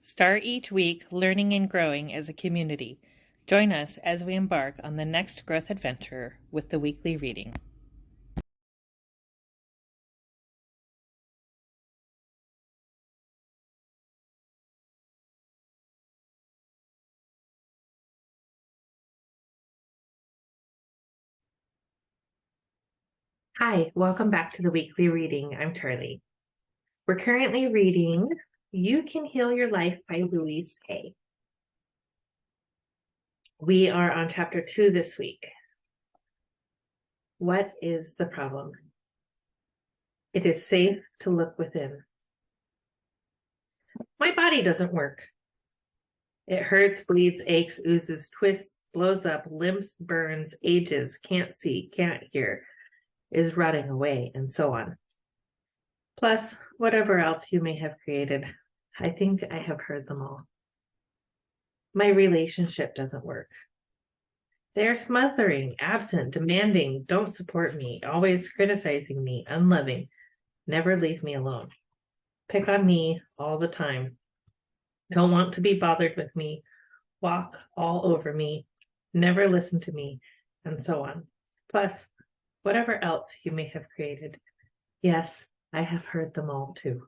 Start each week learning and growing as a community. Join us as we embark on the next growth adventure with the weekly reading. Hi, welcome back to the weekly reading. I'm Charlie. We're currently reading You Can Heal Your Life by Louise. We are on chapter 2 this week. What is the problem? It is safe to look within. My body doesn't work. It hurts, bleeds, aches, oozes, twists, blows up, limps, burns, ages, can't see, can't hear, is rotting away, and so on. Plus, whatever else you may have created. I think I have heard them all. My relationship doesn't work. They're smothering, absent, demanding, don't support me, always criticizing me, unloving, never leave me alone. Pick on me all the time. Don't want to be bothered with me, walk all over me, never listen to me, and so on. Plus, whatever else you may have created. Yes, I have heard them all too.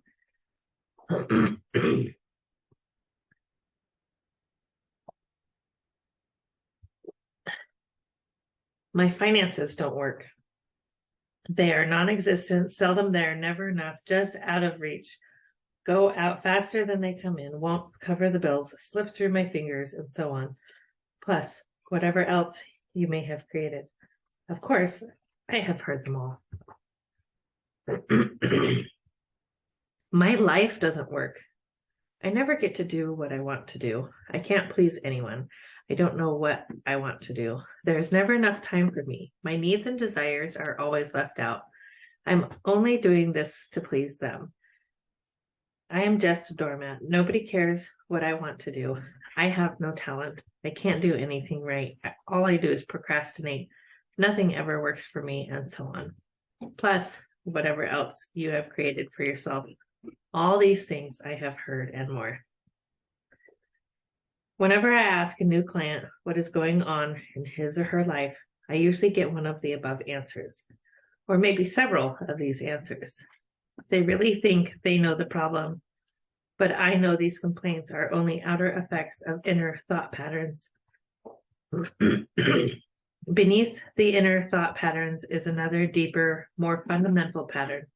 My finances don't work. They are non-existent, seldom there, never enough, just out of reach. Go out faster than they come in, won't cover the bills, slip through my fingers, and so on. Plus, whatever else you may have created. Of course, I have heard them all. My life doesn't work. I never get to do what I want to do. I can't please anyone. I don't know what I want to do. There's never enough time for me. My needs and desires are always left out. I'm only doing this to please them. I am just a doormat. Nobody cares what I want to do. I have no talent. I can't do anything right. All I do is procrastinate. Nothing ever works for me, and so on. Plus, whatever else you have created for yourself. All these things I have heard and more. Whenever I ask a new client what is going on in his or her life, I usually get one of the above answers, or maybe several of these answers. They really think they know the problem, but I know these complaints are only outer effects of inner thought patterns. Beneath the inner thought patterns is another deeper, more fundamental pattern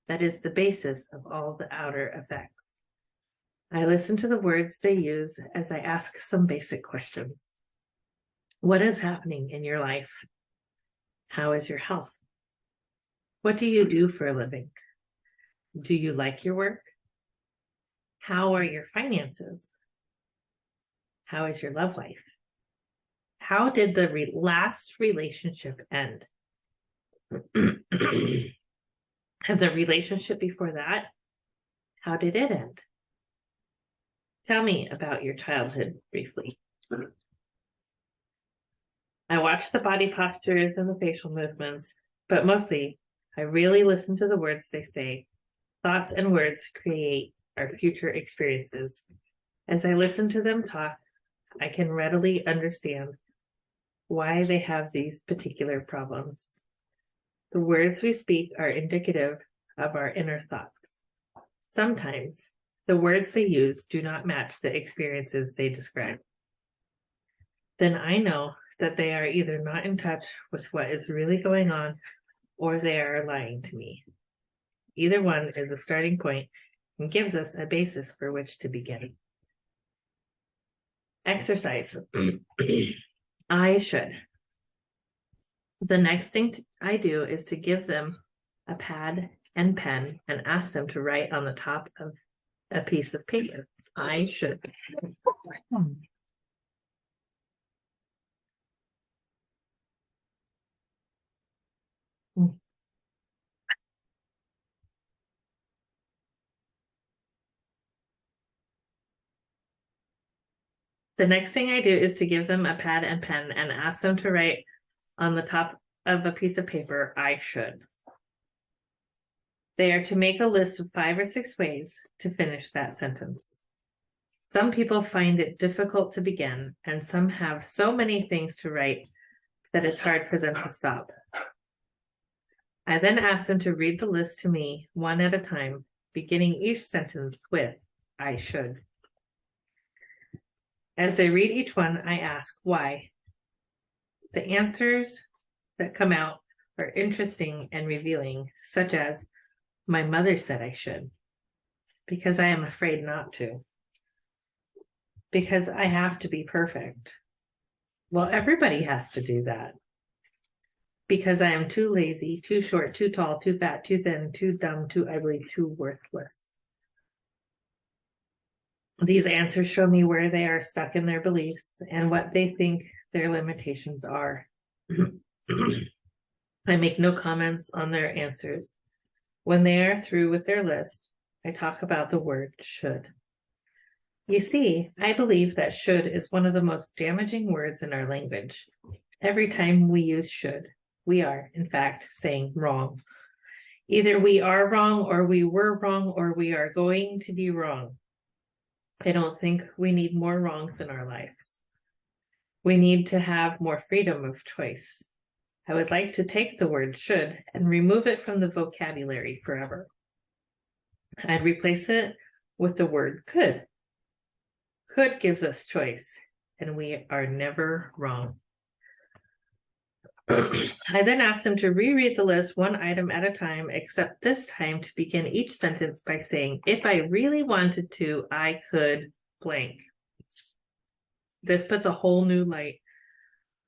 that is the basis of all the outer effects. I listen to the words they use as I ask some basic questions. What is happening in your life? How is your health? What do you do for a living? Do you like your work? How are your finances? How is your love life? How did the last relationship end? And the relationship before that, how did it end? Tell me about your childhood briefly. I watch the body postures and the facial movements, but mostly I really listen to the words they say. Thoughts and words create our future experiences. As I listen to them talk, I can readily understand why they have these particular problems. The words we speak are indicative of our inner thoughts. Sometimes the words they use do not match the experiences they describe. Then I know that they are either not in touch with what is really going on, or they are lying to me. Either one is a starting point and gives us a basis for which to begin. Exercise. I should. The next thing I do is to give them a pad and pen and ask them to write on the top of a piece of paper. I should. The next thing I do is to give them a pad and pen and ask them to write on the top of a piece of paper, I should. They are to make a list of 5 or 6 ways to finish that sentence. Some people find it difficult to begin, and some have so many things to write that it's hard for them to stop. I then ask them to read the list to me one at a time, beginning each sentence with, I should. As they read each one, I ask why. The answers that come out are interesting and revealing, such as, my mother said I should, because I am afraid not to, because I have to be perfect. Well, everybody has to do that. Because I am too lazy, too short, too tall, too fat, too thin, too dumb, too ugly, too worthless. These answers show me where they are stuck in their beliefs and what they think their limitations are. I make no comments on their answers. When they are through with their list, I talk about the word should. You see, I believe that should is one of the most damaging words in our language. Every time we use should, we are, in fact, saying wrong. Either we are wrong, or we were wrong, or we are going to be wrong. I don't think we need more wrongs in our lives. We need to have more freedom of choice. I would like to take the word should and remove it from the vocabulary forever. I'd replace it with the word could. Could gives us choice, and we are never wrong. I then ask them to reread the list one item at a time, except this time to begin each sentence by saying, if I really wanted to, I could blank. This puts a whole new light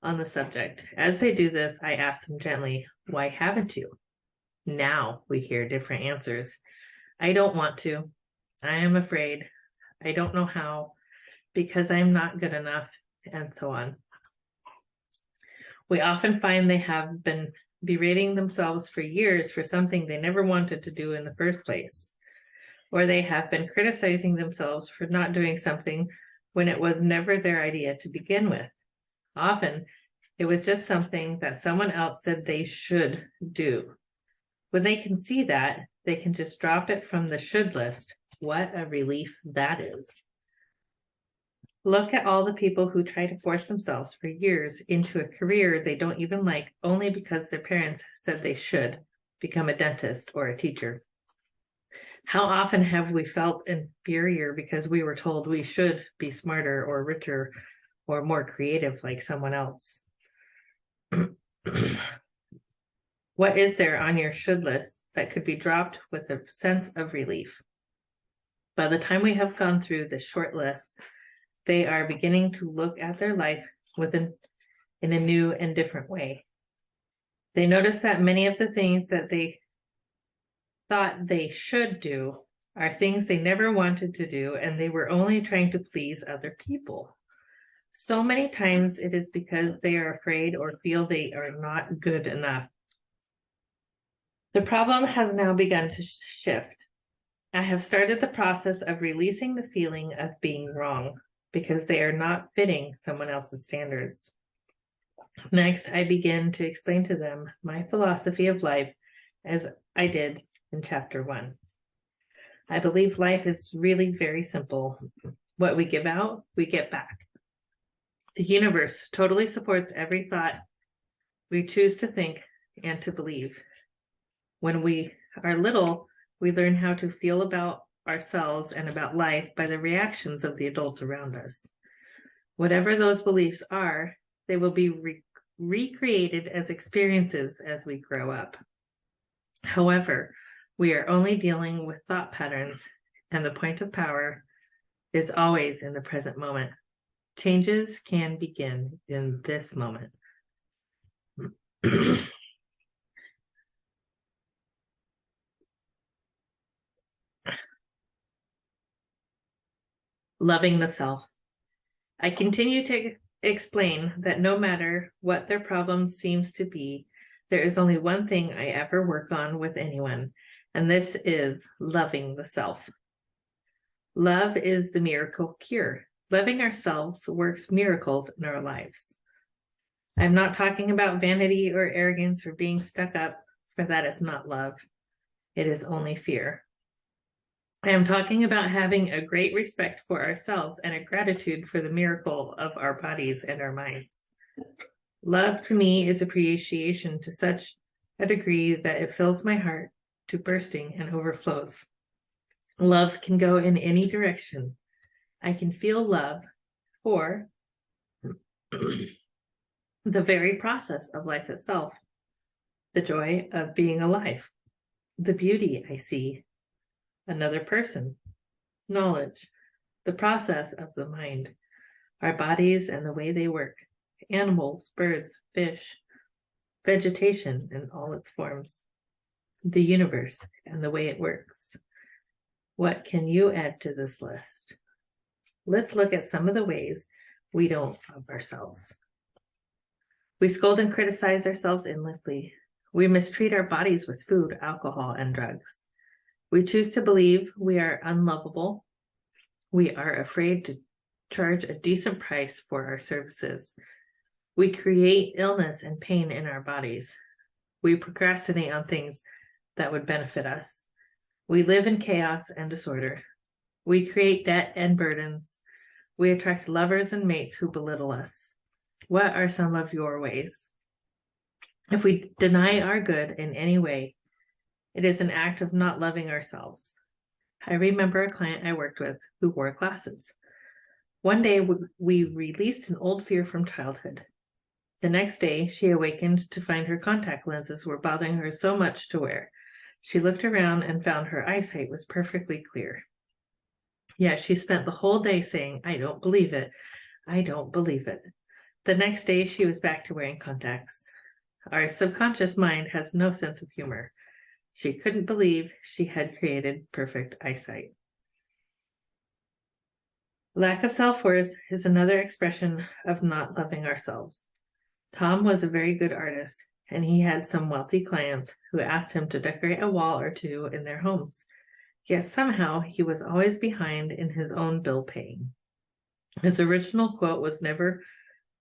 on the subject. As they do this, I ask them gently, why haven't you? Now we hear different answers. I don't want to. I am afraid. I don't know how, because I'm not good enough, and so on. We often find they have been berating themselves for years for something they never wanted to do in the first place, or they have been criticizing themselves for not doing something when it was never their idea to begin with. Often, it was just something that someone else said they should do. When they can see that, they can just drop it from the should list. What a relief that is. Look at all the people who try to force themselves for years into a career they don't even like, only because their parents said they should become a dentist or a teacher. How often have we felt inferior because we were told we should be smarter or richer or more creative like someone else? What is there on your should list that could be dropped with a sense of relief? By the time we have gone through this short list, they are beginning to look at their life in a new and different way. They notice that many of the things that they thought they should do are things they never wanted to do, and they were only trying to please other people. So many times it is because they are afraid or feel they are not good enough. The problem has now begun to shift. I have started the process of releasing the feeling of being wrong, because they are not fitting someone else's standards. Next, I begin to explain to them my philosophy of life as I did in chapter 1. I believe life is really very simple. What we give out, we get back. The universe totally supports every thought we choose to think and to believe. When we are little, we learn how to feel about ourselves and about life by the reactions of the adults around us. Whatever those beliefs are, they will be recreated as experiences as we grow up. However, we are only dealing with thought patterns, and the point of power is always in the present moment. Changes can begin in this moment. Loving the self. I continue to explain that no matter what their problem seems to be, there is only one thing I ever work on with anyone, and this is loving the self. Love is the miracle cure. Loving ourselves works miracles in our lives. I'm not talking about vanity or arrogance or being stuck up, for that is not love. It is only fear. I am talking about having a great respect for ourselves and a gratitude for the miracle of our bodies and our minds. Love to me is appreciation to such a degree that it fills my heart to bursting and overflows. Love can go in any direction. I can feel love for the very process of life itself, the joy of being alive, the beauty I see, another person, knowledge, the process of the mind, our bodies and the way they work, animals, birds, fish, vegetation in all its forms, the universe and the way it works. What can you add to this list? Let's look at some of the ways we don't love ourselves. We scold and criticize ourselves endlessly. We mistreat our bodies with food, alcohol, and drugs. We choose to believe we are unlovable. We are afraid to charge a decent price for our services. We create illness and pain in our bodies. We procrastinate on things that would benefit us. We live in chaos and disorder. We create debt and burdens. We attract lovers and mates who belittle us. What are some of your ways? If we deny our good in any way, it is an act of not loving ourselves. I remember a client I worked with who wore glasses. One day, we released an old fear from childhood. The next day, she awakened to find her contact lenses were bothering her so much to wear. She looked around and found her eyesight was perfectly clear. Yet she spent the whole day saying, "I don't believe it. I don't believe it." The next day, she was back to wearing contacts. Our subconscious mind has no sense of humor. She couldn't believe she had created perfect eyesight. Lack of self-worth is another expression of not loving ourselves. Tom was a very good artist, and he had some wealthy clients who asked him to decorate a wall or two in their homes. Yet somehow he was always behind in his own bill paying. His original quote was never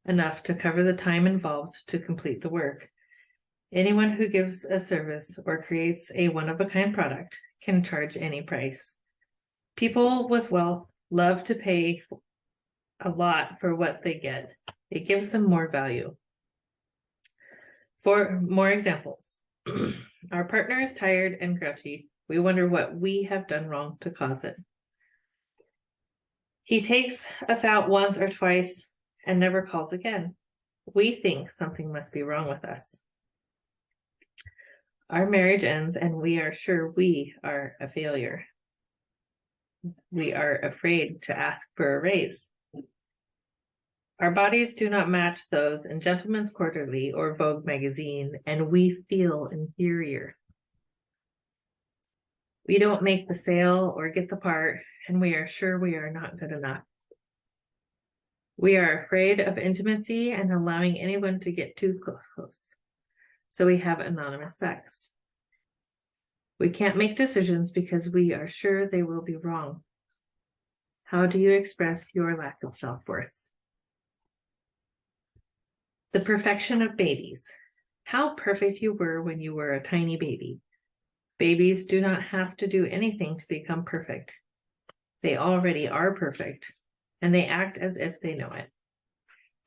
enough to cover the time involved to complete the work. Anyone who gives a service or creates a one-of-a-kind product can charge any price. People with wealth love to pay a lot for what they get. It gives them more value. For more examples, our partner is tired and grouchy. We wonder what we have done wrong to cause it. He takes us out once or twice and never calls again. We think something must be wrong with us. Our marriage ends and we are sure we are a failure. We are afraid to ask for a raise. Our bodies do not match those in Gentleman's Quarterly or Vogue magazine, and we feel inferior. We don't make the sale or get the part, and we are sure we are not good enough. We are afraid of intimacy and allowing anyone to get too close, so we have anonymous sex. We can't make decisions because we are sure they will be wrong. How do you express your lack of self-worth? The perfection of babies. How perfect you were when you were a tiny baby. Babies do not have to do anything to become perfect. They already are perfect, and they act as if they know it.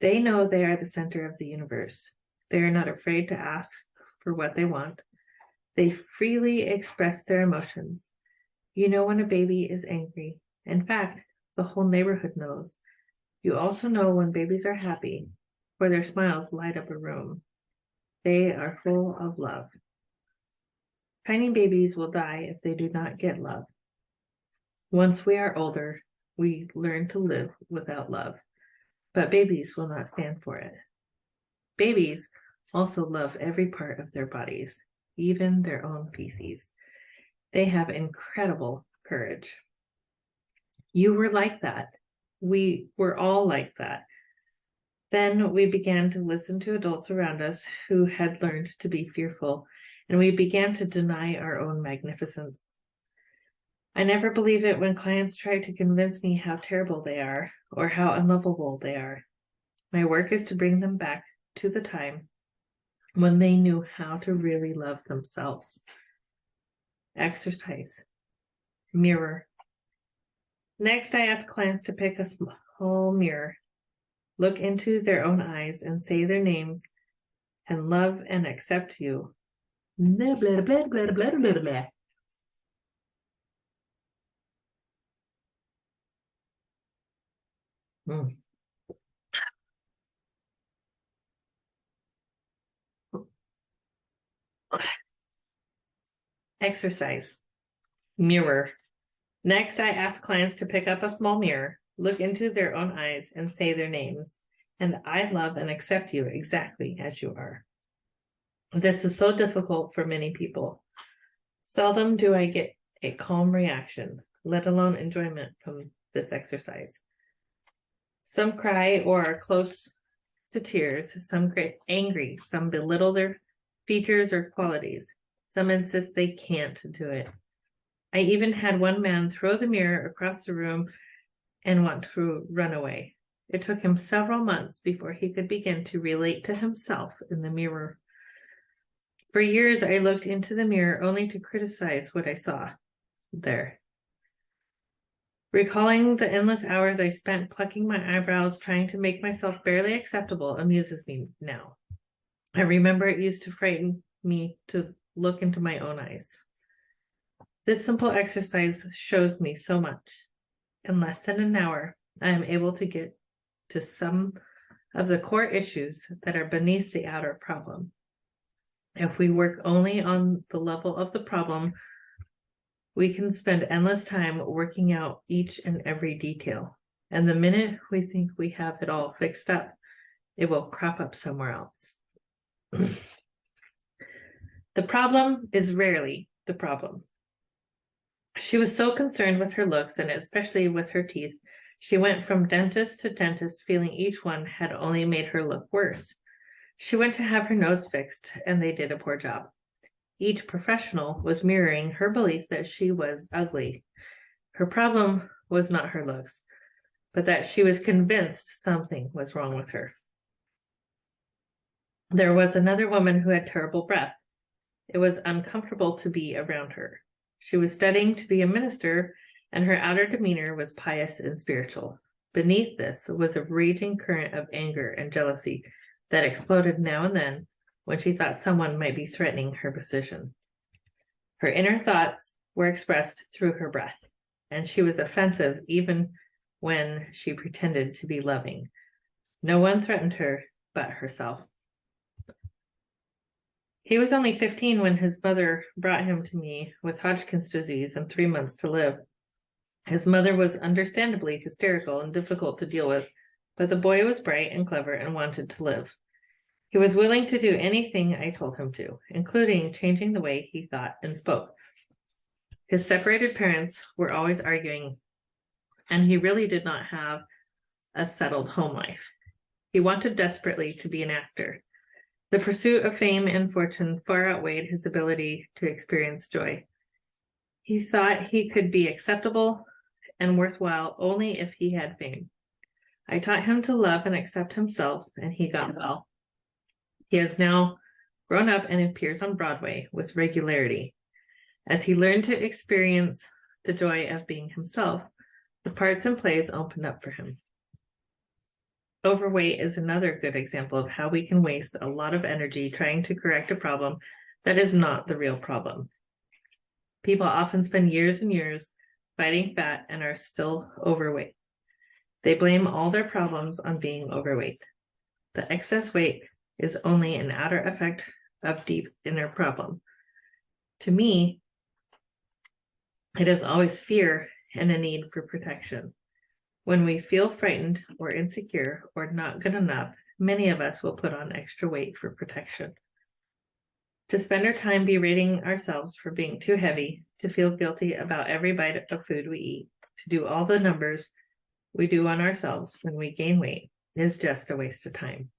They know they are the center of the universe. They are not afraid to ask for what they want. They freely express their emotions. You know when a baby is angry. In fact, the whole neighborhood knows. You also know when babies are happy, for their smiles light up a room. They are full of love. Tiny babies will die if they do not get love. Once we are older, we learn to live without love, but babies will not stand for it. Babies also love every part of their bodies, even their own feces. They have incredible courage. You were like that. We were all like that. Then we began to listen to adults around us who had learned to be fearful, and we began to deny our own magnificence. I never believe it when clients try to convince me how terrible they are or how unlovable they are. My work is to bring them back to the time when they knew how to really love themselves. Exercise. Mirror. Next, I ask clients to pick a small mirror, look into their own eyes and say their names, and love and accept you. Blah, blah, blah, blah, blah, blah, blah. Mm. Exercise. Mirror. Next, I ask clients to pick up a small mirror, look into their own eyes, and say their names. And I love and accept you exactly as you are. This is so difficult for many people. Seldom do I get a calm reaction, let alone enjoyment from this exercise. Some cry or are close to tears, some get angry, some belittle their features or qualities, some insist they can't do it. I even had one man throw the mirror across the room and want to run away. It took him several months before he could begin to relate to himself in the mirror. For years, I looked into the mirror only to criticize what I saw there. Recalling the endless hours I spent plucking my eyebrows trying to make myself barely acceptable amuses me now. I remember it used to frighten me to look into my own eyes. This simple exercise shows me so much. In less than an hour, I am able to get to some of the core issues that are beneath the outer problem. If we work only on the level of the problem, we can spend endless time working out each and every detail. And the minute we think we have it all fixed up, it will crop up somewhere else. The problem is rarely the problem. She was so concerned with her looks, and especially with her teeth, she went from dentist to dentist, feeling each one had only made her look worse. She went to have her nose fixed, and they did a poor job. Each professional was mirroring her belief that she was ugly. Her problem was not her looks, but that she was convinced something was wrong with her. There was another woman who had terrible breath. It was uncomfortable to be around her. She was studying to be a minister, and her outer demeanor was pious and spiritual. Beneath this was a raging current of anger and jealousy that exploded now and then when she thought someone might be threatening her position. Her inner thoughts were expressed through her breath, and she was offensive even when she pretended to be loving. No one threatened her but herself. He was only 15 when his mother brought him to me with Hodgkin's disease and 3 months to live. His mother was understandably hysterical and difficult to deal with, but the boy was bright and clever and wanted to live. He was willing to do anything I told him to, including changing the way he thought and spoke. His separated parents were always arguing, and he really did not have a settled home life. He wanted desperately to be an actor. The pursuit of fame and fortune far outweighed his ability to experience joy. He thought he could be acceptable and worthwhile only if he had fame. I taught him to love and accept himself, and he got well. He has now grown up and appears on Broadway with regularity. As he learned to experience the joy of being himself, the parts and plays opened up for him. Overweight is another good example of how we can waste a lot of energy trying to correct a problem that is not the real problem. People often spend years and years fighting fat and are still overweight. They blame all their problems on being overweight. The excess weight is only an outer effect of deep inner problem. To me, it is always fear and a need for protection. When we feel frightened or insecure or not good enough, many of us will put on extra weight for protection. To spend our time berating ourselves for being too heavy, to feel guilty about every bite of food we eat, to do all the numbers we do on ourselves when we gain weight is just a waste of time.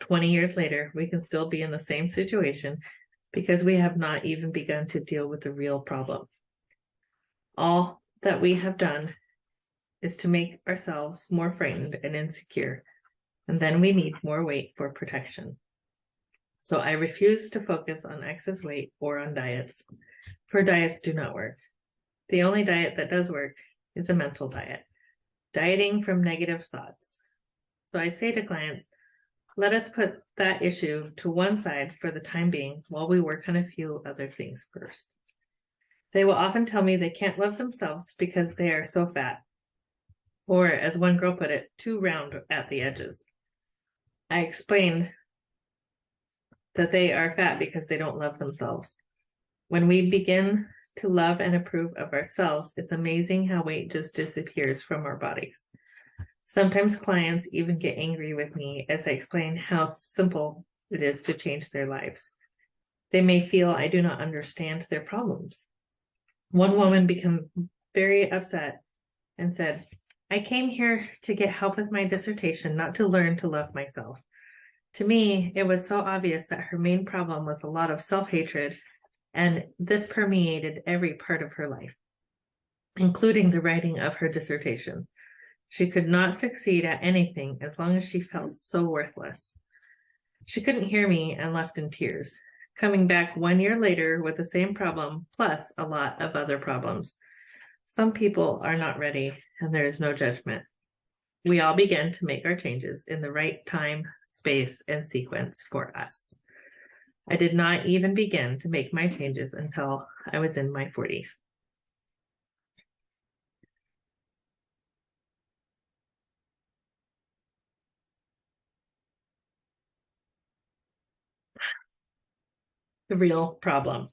20 years later, we can still be in the same situation because we have not even begun to deal with the real problem. All that we have done is to make ourselves more frightened and insecure, and then we need more weight for protection. So I refuse to focus on excess weight or on diets, for diets do not work. The only diet that does work is a mental diet, dieting from negative thoughts. So I say to clients, let us put that issue to one side for the time being while we work on a few other things first. They will often tell me they can't love themselves because they are so fat, or as one girl put it, too round at the edges. I explained that they are fat because they don't love themselves. When we begin to love and approve of ourselves, it's amazing how weight just disappears from our bodies. Sometimes clients even get angry with me as I explain how simple it is to change their lives. They may feel I do not understand their problems. One woman became very upset and said, I came here to get help with my dissertation, not to learn to love myself. To me, it was so obvious that her main problem was a lot of self-hatred, and this permeated every part of her life, including the writing of her dissertation. She could not succeed at anything as long as she felt so worthless. She couldn't hear me and left in tears, coming back 1 year later with the same problem, plus a lot of other problems. Some people are not ready, and there is no judgment. We all begin to make our changes in the right time, space, and sequence for us. I did not even begin to make my changes until I was in my 40s. The real problem.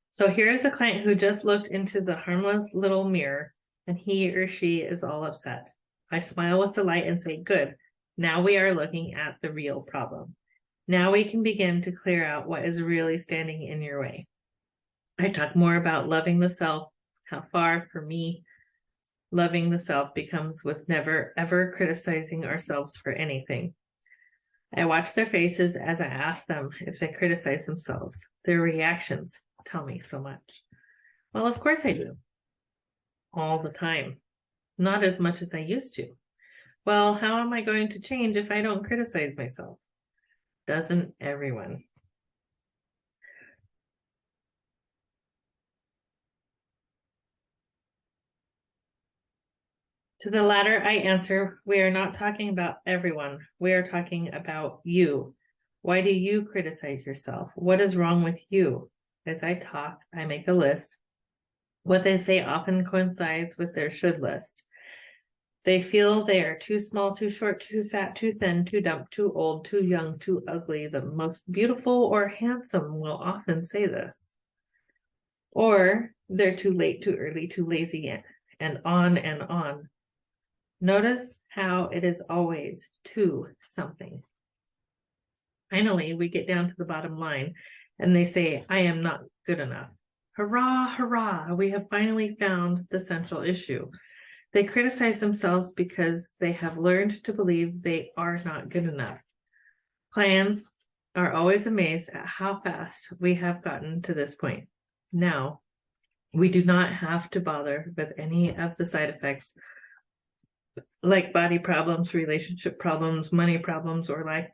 So here is a client who just looked into the harmless little mirror, and he or she is all upset. I smile with delight and say, good, now we are looking at the real problem. Now we can begin to clear out what is really standing in your way. I talk more about loving the self, how far, for me, loving the self becomes with never, ever criticizing ourselves for anything. I watch their faces as I ask them if they criticize themselves. Their reactions tell me so much. Well, of course I do. All the time. Not as much as I used to. Well, how am I going to change if I don't criticize myself? Doesn't everyone? To the latter, I answer, we are not talking about everyone. We are talking about you. Why do you criticize yourself? What is wrong with you? As I talk, I make a list. What they say often coincides with their should list. They feel they are too small, too short, too fat, too thin, too dumb, too old, too young, too ugly. The most beautiful or handsome will often say this. Or they're too late, too early, too lazy, and on and on. Notice how it is always to something. Finally, we get down to the bottom line, and they say, I am not good enough. Hurrah, hurrah, we have finally found the central issue. They criticize themselves because they have learned to believe they are not good enough. Clients are always amazed at how fast we have gotten to this point. Now, we do not have to bother with any of the side effects like body problems, relationship problems, money problems, or lack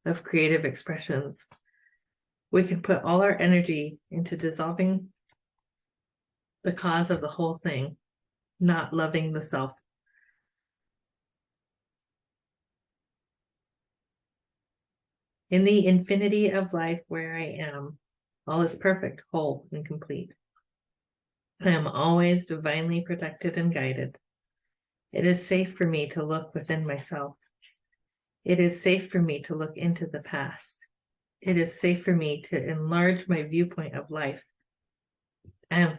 of creative expressions. We can put all our energy into dissolving the cause of the whole thing, not loving the self. In the infinity of life where I am, all is perfect, whole, and complete. I am always divinely protected and guided. It is safe for me to look within myself. It is safe for me to look into the past. It is safe for me to enlarge my viewpoint of life. I am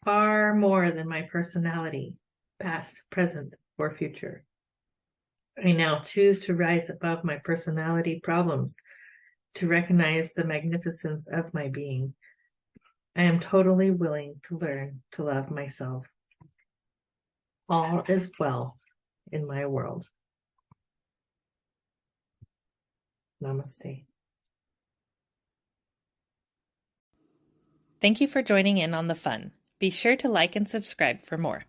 far more than my personality, past, present, or future. I now choose to rise above my personality problems, to recognize the magnificence of my being. I am totally willing to learn to love myself. All is well in my world. Namaste. Thank you for joining in on the fun. Be sure to like and subscribe for more.